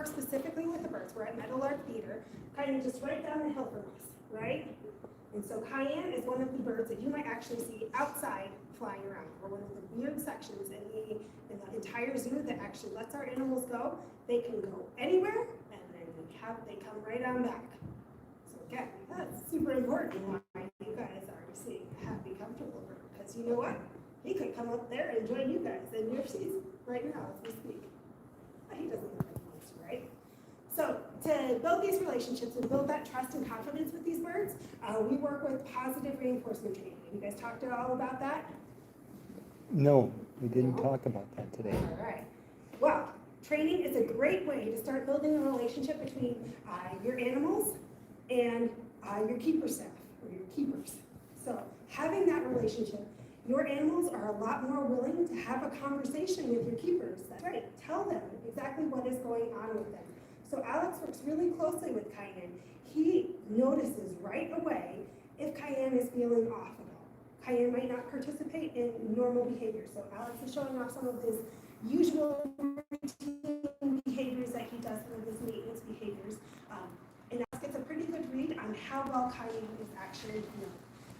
work specifically with the birds. We're at Meadowlark Theater, kind of just right down the hill from us, right? And so cayenne is one of the birds that you might actually see outside flying around, or one of the weird sections in the entire zoo that actually lets our animals go. They can go anywhere, and then they come right on back. So again, that's super important why you guys are seeing a happy, comfortable bird, because you know what? He could come up there and join you guys in your season right now as we speak. But he doesn't look like he wants to, right? So to build these relationships and build that trust and confidence with these birds, we work with positive reinforcement training. You guys talked at all about that? No, we didn't talk about that today. All right. Well, training is a great way to start building a relationship between your animals and your keeper staff, or your keepers. So having that relationship, your animals are a lot more willing to have a conversation with your keepers. That's right. Tell them exactly what is going on with them. So Alex works really closely with Cayenne. He notices right away if Cayenne is feeling off at all. Cayenne might not participate in normal behavior. So Alex is showing off some of his usual routine behaviors that he does, some of his maintenance behaviors. And Alex gets a pretty good read on how well Cayenne is actually feeling.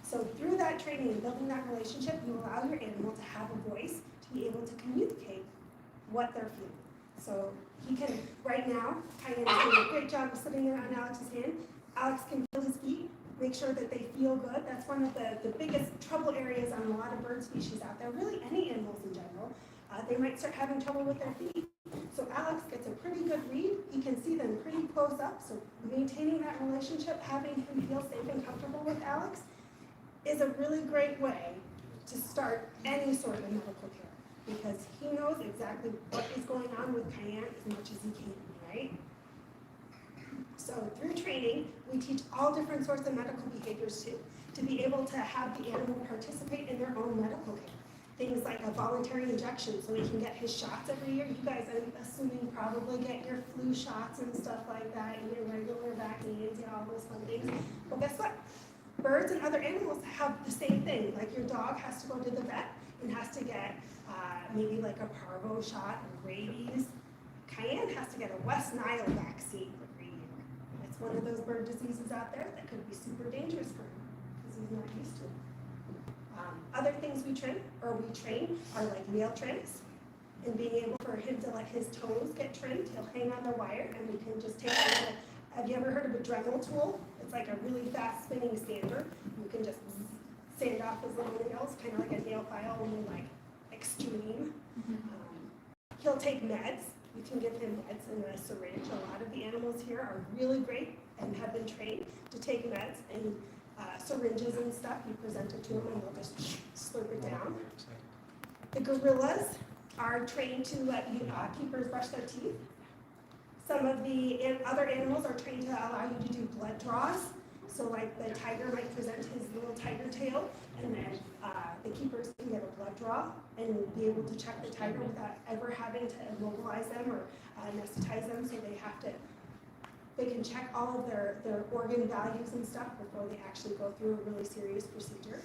So through that training and building that relationship, you allow your animal to have a voice, to be able to communicate what they're feeling. So he can, right now, Cayenne is doing a great job of sitting there on Alex's hand. Alex can feel his feet, make sure that they feel good. That's one of the biggest trouble areas on a lot of bird species out there, really any animals in general. They might start having trouble with their feet. So Alex gets a pretty good read. He can see them pretty close up. So maintaining that relationship, having him feel safe and comfortable with Alex, is a really great way to start any sort of medical care, because he knows exactly what is going on with Cayenne as much as he can, right? So through training, we teach all different sorts of medical behaviors too, to be able to have the animal participate in their own medical care. Things like a voluntary injection, so he can get his shots every year. You guys, I'm assuming, probably get your flu shots and stuff like that, and your regular vaccines and all those fun things. Well, guess what? Birds and other animals have the same thing. Like your dog has to go to the vet and has to get maybe like a parvo shot or rabies. Cayenne has to get a West Nile vaccine every year. It's one of those bird diseases out there that could be super dangerous for him because he's not used to it. Other things we train are like nail trims, and being able for him to let his toes get trimmed. He'll hang on the wire, and we can just take have you ever heard of a Dremel tool? It's like a really fast spinning sander. You can just sand off his little nails, kind of like a nail file, only like extreme. He'll take meds. You can give him meds in a syringe. A lot of the animals here are really great and have been trained to take meds and syringes and stuff. You present it to them and they'll just slurp it down. The gorillas are trained to let keepers brush their teeth. Some of the other animals are trained to allow you to do blood draws. So like the tiger might present his little tiger tail, and then the keepers can get a blood draw and be able to check the tiger without ever having to immobilize them or anesthetize them. So they can check all of their organ values and stuff before they actually go through a really serious procedure.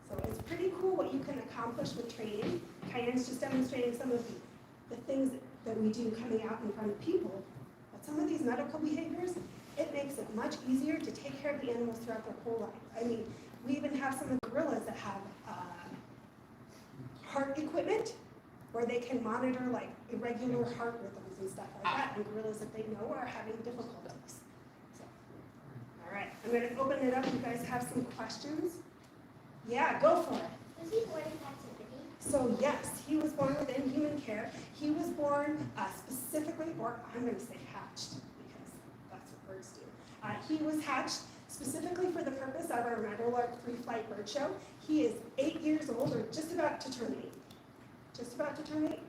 So it's pretty cool what you can accomplish with training. Cayenne's just demonstrating some of the things that we do coming out in front of people. But some of these medical behaviors, it makes it much easier to take care of the animals throughout their whole life. I mean, we even have some of the gorillas that have heart equipment where they can monitor like irregular heart rhythms and stuff like that, and gorillas that they know are having difficulties. So, all right, I'm going to open it up. You guys have some questions? Yeah, go for it. Was he born in captivity? So yes, he was born within human care. He was born specifically, or I'm going to say hatched, because that's what birds do. He was hatched specifically for the purpose of our Meadowlark free flight bird show. He is 8 years old, or just about to turn 8. Just about to turn 8.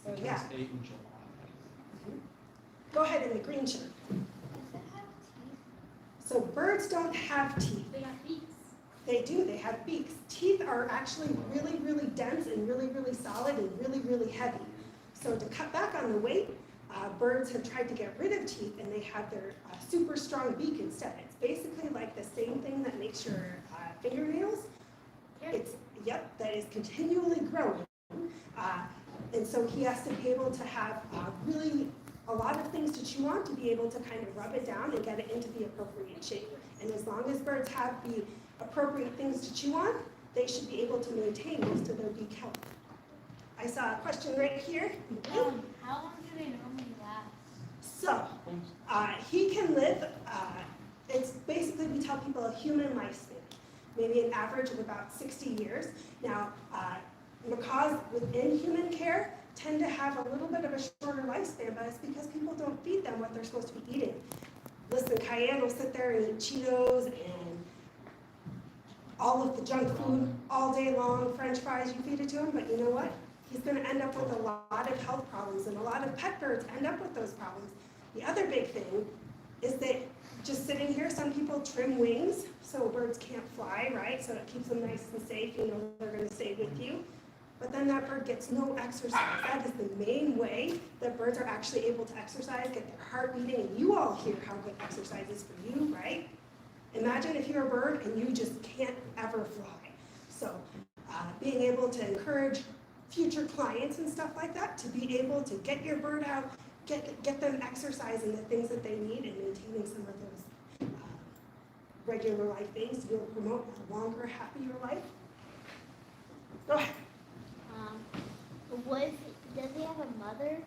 So yeah. 8 in July. Go ahead in the green shirt. Does it have teeth? So birds don't have teeth. They have beaks. They do, they have beaks. Teeth are actually really, really dense and really, really solid and really, really heavy. So to cut back on the weight, birds have tried to get rid of teeth and they have their super strong beak instead. It's basically like the same thing that makes your fingernails. That is continually growing. And so he has to be able to have really a lot of things to chew on to be able to kind of rub it down and get it into the appropriate shape. And as long as birds have the appropriate things to chew on, they should be able to maintain most of their beak health. I saw a question right here. How long do they normally last? So, he can live, it's basically, we tell people a human lifespan, maybe an average of about 60 years. Now, macaws within human care tend to have a little bit of a shorter lifespan, but it's because people don't feed them what they're supposed to be eating. Listen, Cayenne will sit there and eat Cheetos and all of the junk food all day long, French fries, you feed it to him, but you know what? He's going to end up with a lot of health problems, and a lot of pet birds end up with those problems. The other big thing is that just sitting here, some people trim wings so birds can't fly, right? So it keeps them nice and safe, you know they're going to stay with you. But then that bird gets no exercise. That is the main way that birds are actually able to exercise, get their heart beating, and you all hear how good exercise is for you, right? Imagine if you're a bird and you just can't ever fly. So being able to encourage future clients and stuff like that to be able to get your bird out, get them exercising the things that they need and maintaining some of those regular life things, you'll promote a longer, happier life. Go ahead. Does he have a mother?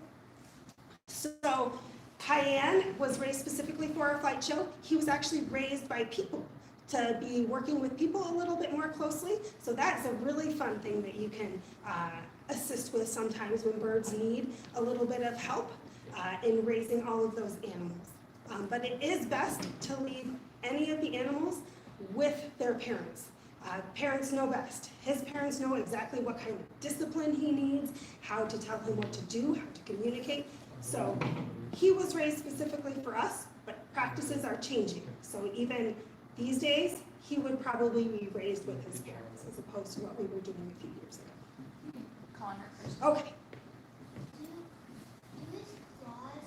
So Cayenne was raised specifically for our flight show. He was actually raised by people to be working with people a little bit more closely. So that's a really fun thing that you can assist with sometimes when birds need a little bit of help in raising all of those animals. But it is best to leave any of the animals with their parents. Parents know best. His parents know exactly what kind of discipline he needs, how to tell him what to do, how to communicate. So he was raised specifically for us, but practices are changing. So even these days, he would probably be raised with his parents as opposed to what we were doing a few years ago. Calling her first. Okay. Do his claws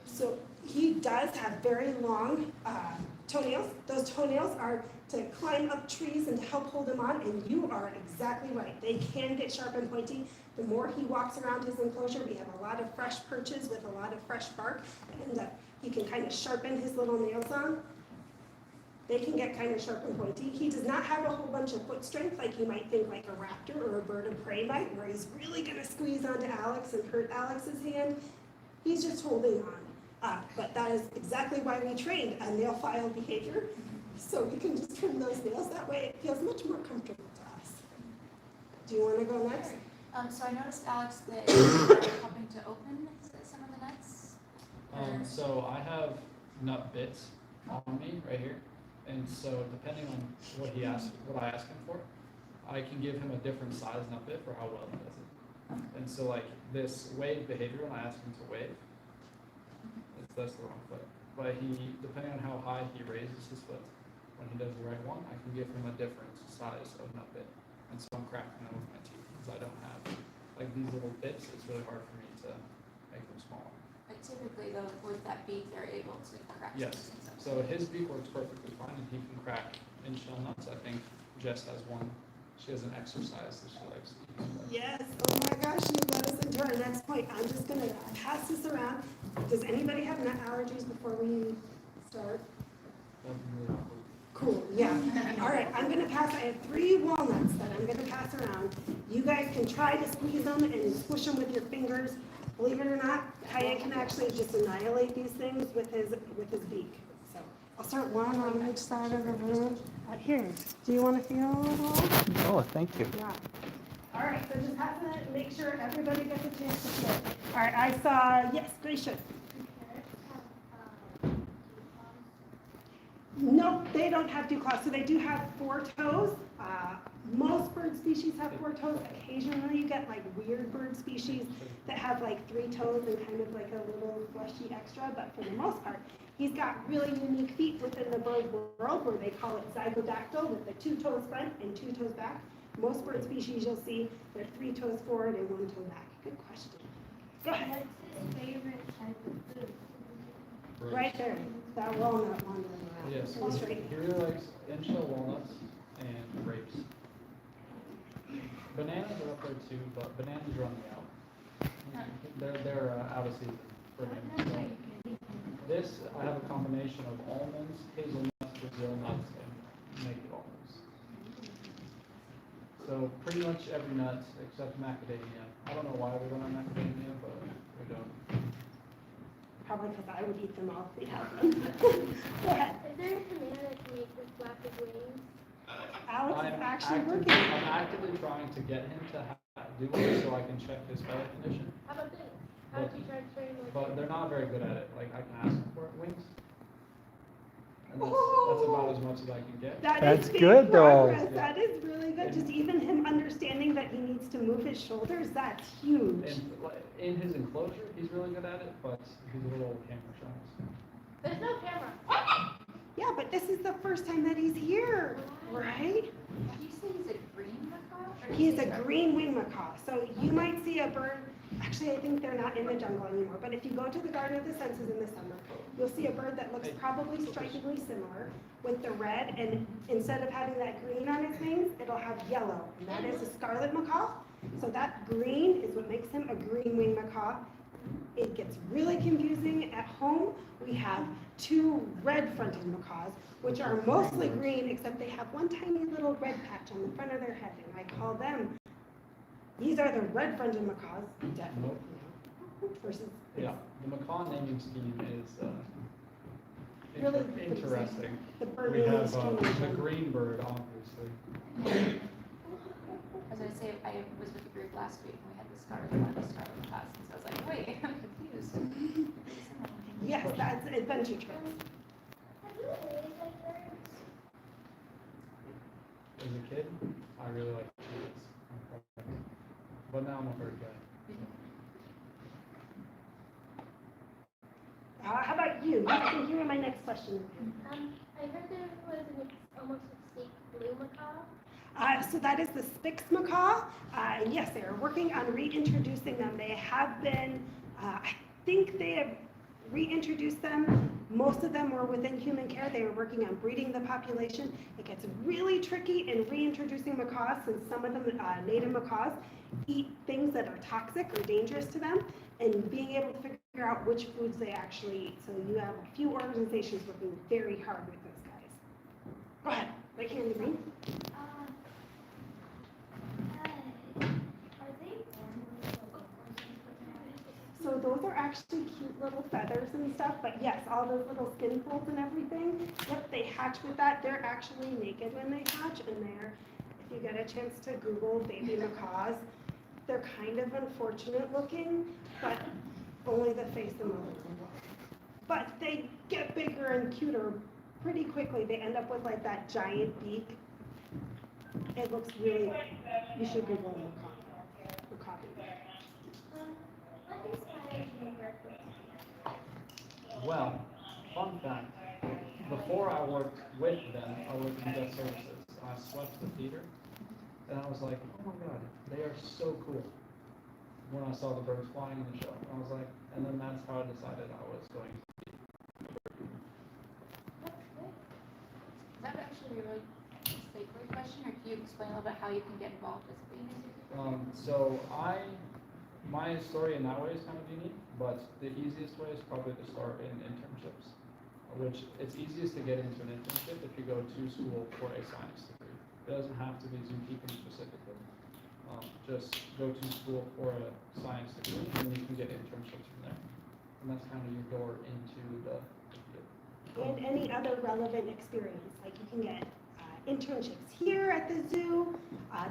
So he does have very long toenails. Those toenails are to climb up trees and to help hold him on, and you are exactly right. They can get sharp and pointy. The more he walks around his enclosure, we have a lot of fresh perches with a lot of fresh bark, and he can kind of sharpen his little nails on. They can get kind of sharp and pointy. He does not have a whole bunch of foot strength like you might think like a raptor or a bird of prey might, where he's really gonna squeeze onto Alex and hurt Alex's hand. He's just holding on. But that is exactly why we trained a nail file behavior, so we can just trim those nails. That way it feels much more comfortable to us. Do you want to go next? So I noticed, Alex, that you're helping to open some of the nuts. So I have nut bits on me right here, and so depending on what I ask him for, I can give him a different size nut bit for how well he does it. And so like this wave behavior, when I ask him to wave, that's the wrong foot. But depending on how high he raises his foot, when he does the right one, I can give him a different size of nut bit. And so I'm cracking them with my teeth because I don't have like these little bits. It's really hard for me to make them smaller. But typically, though, with that beak, they're able to crack. Yes. things up. So his beak works perfectly fine, and he can crack in-shell nuts. I think Jess has one. She has an exercise that she likes to use. Yes. Oh my gosh, you got us into our next point. I'm just going to pass this around. Does anybody have nut allergies before we start? That'd be really awkward. Cool, yeah. All right, I'm gonna pass, I have 3 walnuts that I'm gonna pass around. You guys can try to squeeze them and squish them with your fingers. Believe it or not, Cayenne can actually just annihilate these things with his beak. So I'll start one on each side of the room. Here, do you want to feel it all? Oh, thank you. Yeah. All right, so just passing it, make sure everybody gets a chance to feel it. All right, I saw, yes, Gracia. Nope, they don't have 2 claws, so they do have 4 toes. Most bird species have 4 toes. Occasionally you get like weird bird species that have like 3 toes and kind of like a little fleshy extra, but for the most part, he's got really unique feet within the bird world where they call it zygodactyl with the 2 toes front and 2 toes back. Most bird species you'll see, they're 3 toes forward and 1 toe back. Good question. Go ahead. What's his favorite type of food? Right there, that walnut wandering around. Yes, Go straight. he really likes in-shell walnuts and grapes. Bananas are up there too, but bananas are on the out. They're out of season for him. So this, I have a combination of almonds, hazelnuts, Brazil nuts, and naked almonds. So pretty much every nut except macadamia. I don't know why we don't have macadamia, but we don't. Probably because I would eat them all if we had them. Go ahead. Is there a banana that can make this black as wings? Alex is actually I'm working. actively trying to get him to do it so I can check his belly condition. How about this? How would you try to train like But they're not very good at it. Like I can ask them for wings. And that's Oh. about as much as I can get. That's big good, though. progress. That is really good. Just even him understanding that he needs to move his shoulders, that's huge. And in his enclosure, he's really good at it, but he's a little camera shy. There's no camera. Yeah, but this is the first time that he's here, right? Did you say he's a green macaw? Or He's is a he green winged macaw. So you might see a bird, actually I think they're not in the jungle anymore, but if you go to the Garden of the Senses in the summer, you'll see a bird that looks probably strikingly similar with the red, and instead of having that green on his wings, it'll have yellow, and that is a scarlet macaw. So that green is what makes him a green winged macaw. It gets really confusing at home. We have two red-fronted macaws, which are mostly green, except they have one tiny little red patch on the front of their head, and I call them, these are the red-fronted macaws, definitely. Versus, Yeah, the macaw naming scheme is Really interesting. the bird We name have is the changing. green bird, obviously. I was gonna say, I was with the group last week and we had the scarlet one, the scarlet class, and so I was like, wait, I'm confused. Yes, that's adventure trips. As a kid, I really liked cheetahs. But now I'm a bird guy. How about you? I think you were my next question. I heard there was an almost extinct blue macaw. So that is the Spix macaw. Yes, they are working on reintroducing them. They have been, I think they have reintroduced them. Most of them were within human care. They are working on breeding the population. It gets really tricky in reintroducing macaws since some of them, native macaws, eat things that are toxic or dangerous to them, and being able to figure out which foods they actually eat. So you have a few organizations working very hard with those guys. Go ahead, right here in the green. So those are actually cute little feathers and stuff, but yes, all those little skin folds and everything, yep, they hatch with that. They're actually naked when they hatch, and they're, if you get a chance to Google baby macaws, they're kind of unfortunate looking, but only the face and the little look. But they get bigger and cuter pretty quickly. They end up with like that giant beak. It looks really, you should Google macaw baby. Well, fun fact, before I worked with them, I worked in guest services. I swept the theater, and I was like, oh my god, they are so cool. When I saw the birds flying in the show, I was like, and then that's how I decided I was going to be. Is that actually a really straightforward question, or can you explain a little bit how you can get involved as a being a zookeeper? So my story in that way is kind of unique, but the easiest way is probably to start in internships, which it's easiest to get into an internship if you go to school for a science degree. It doesn't have to be zookeeping specifically. Just go to school for a science degree and you can get internships from there. And that's kind of your door into the field. And any other relevant experience, like you can get internships here at the zoo.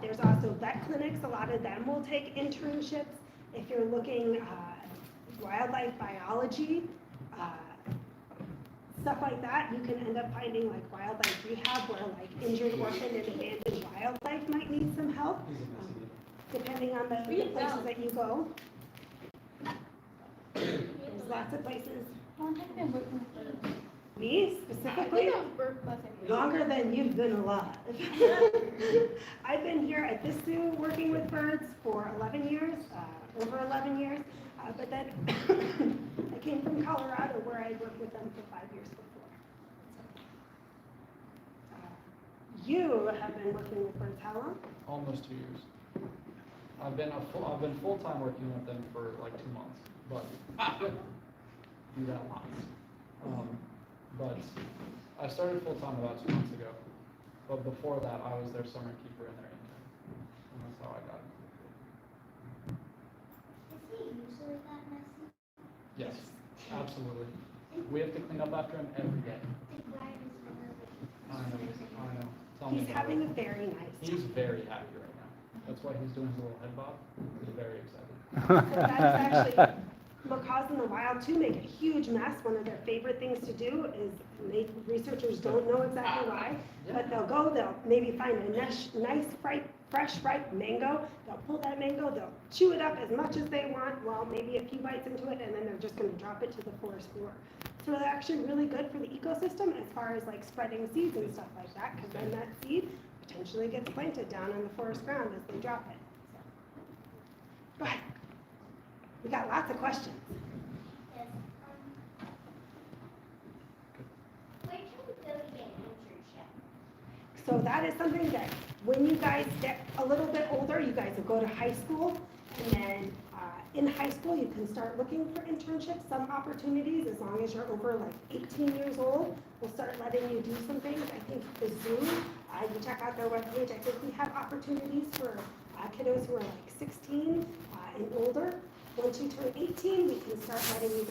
There's also vet clinics. A lot of them will take internships. If you're looking wildlife biology, stuff like that, you can end up finding like wildlife rehab where like injured orphan and abandoned wildlife might need some help, depending on the places that you go. There's lots of places. How long have you been working with birds? Me specifically? Longer than you've been alive. I've been here at this zoo working with birds for 11 years, over 11 years, but then I came from Colorado where I worked with them for 5 years before. You have been working with birds how long? Almost 2 years. I've been full-time working with them for like 2 months. but do that lots. But I started full-time about 2 months ago, but before that, I was their summer keeper and their intern, and that's how I got it. Is he usually that messy? Yes, absolutely. We have to clean up after him every day. Like, why is he I know. Tell me He's about having it. a very nice He's time. very happy right now. That's why he's doing his little head bob. He's very excited. So that's actually, macaws in the wild too make a huge mess. One of their favorite things to do is, researchers don't know exactly why, but they'll maybe find a nice, fresh, ripe mango. They'll pull that mango, they'll chew it up as much as they want, well, maybe a few bites into it, and then they're just gonna drop it to the forest floor. So they're actually really good for the ecosystem as far as like spreading seeds and stuff like that, because then that seed potentially gets planted down on the forest ground as they drop it. So. Go ahead. We got lots of questions. Yes. Where can we go to get an internship? So that is something that when you guys get a little bit older, you guys will go to high school, and then in high school you can start looking for internships. Some opportunities, as long as you're over like 18 years old, will start letting you do some things. I think the zoo, you check out their webpage, I think we have opportunities for kiddos who are like 16 and older. Once you turn 18, we can start letting you